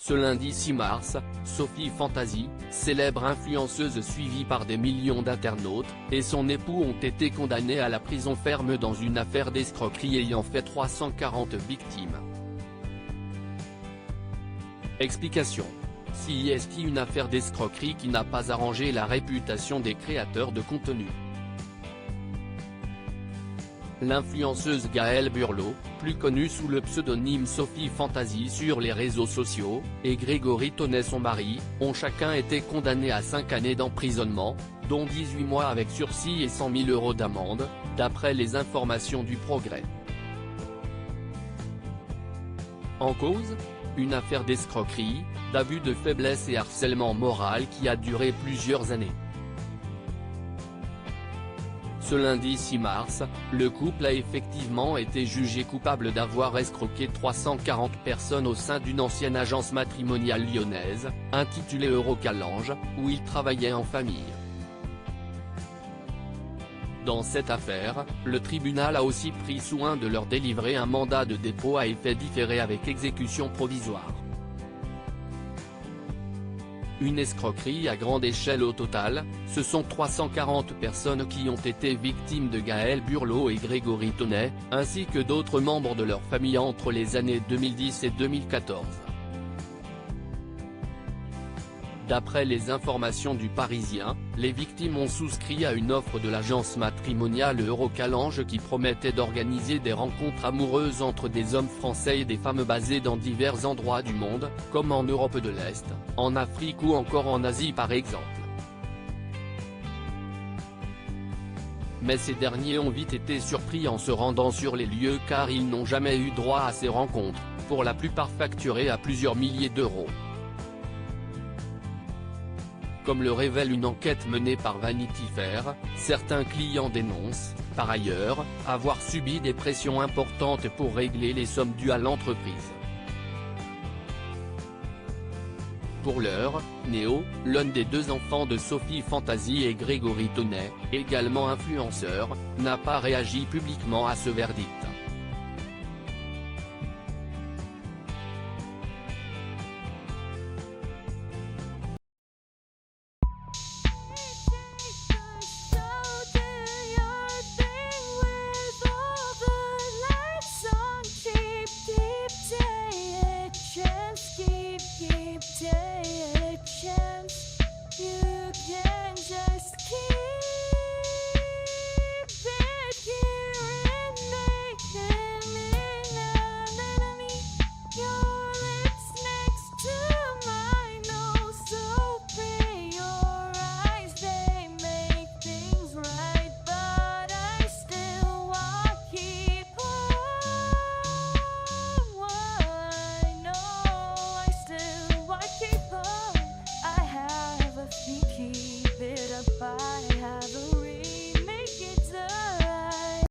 Ce lundi 6 mars, Sophie Fantasy, célèbre influenceuse suivie par des millions d'internautes, et son époux ont été condamnés à la prison ferme dans une affaire d'escroquerie ayant fait 340 victimes. Explication. Si est une affaire d'escroquerie qui n'a pas arrangé la réputation des créateurs de contenu. L'influenceuse Gaëlle Burlot, plus connue sous le pseudonyme Sophie Fantasy sur les réseaux sociaux, et Grégory Tonnet son mari, ont chacun été condamnés à 5 années d'emprisonnement, dont 18 mois avec sursis et 100 000 € d'amende, d'après les informations du Progrès. En cause, une affaire d'escroquerie, d'abus de faiblesse et harcèlement moral qui a duré plusieurs années. Ce lundi 6 mars, le couple a effectivement été jugé coupable d'avoir escroqué 340 personnes au sein d'une ancienne agence matrimoniale lyonnaise, intitulée Eurocalange, où ils travaillaient en famille. Dans cette affaire, le tribunal a aussi pris soin de leur délivrer un mandat de dépôt à effet différé avec exécution provisoire. Une escroquerie à grande échelle au total, ce sont 340 personnes qui ont été victimes de Gaëlle Burlot et Grégory Tonnet, ainsi que d'autres membres de leur famille entre les années 2010 et 2014. D'après les informations du Parisien, les victimes ont souscrit à une offre de l'agence matrimoniale Eurocalange qui promettait d'organiser des rencontres amoureuses entre des hommes français et des femmes basées dans divers endroits du monde, comme en Europe de l'Est, en Afrique ou encore en Asie par exemple. Mais ces derniers ont vite été surpris en se rendant sur les lieux car ils n'ont jamais eu droit à ces rencontres, pour la plupart facturées à plusieurs milliers d'euros. Comme le révèle une enquête menée par Vanity Fair, certains clients dénoncent, par ailleurs, avoir subi des pressions importantes pour régler les sommes dues à l'entreprise. Pour l'heure, Néo, l'un des deux enfants de Sophie Fantasy et Grégory Tonnet, également influenceur, n'a pas réagi publiquement à ce verdict.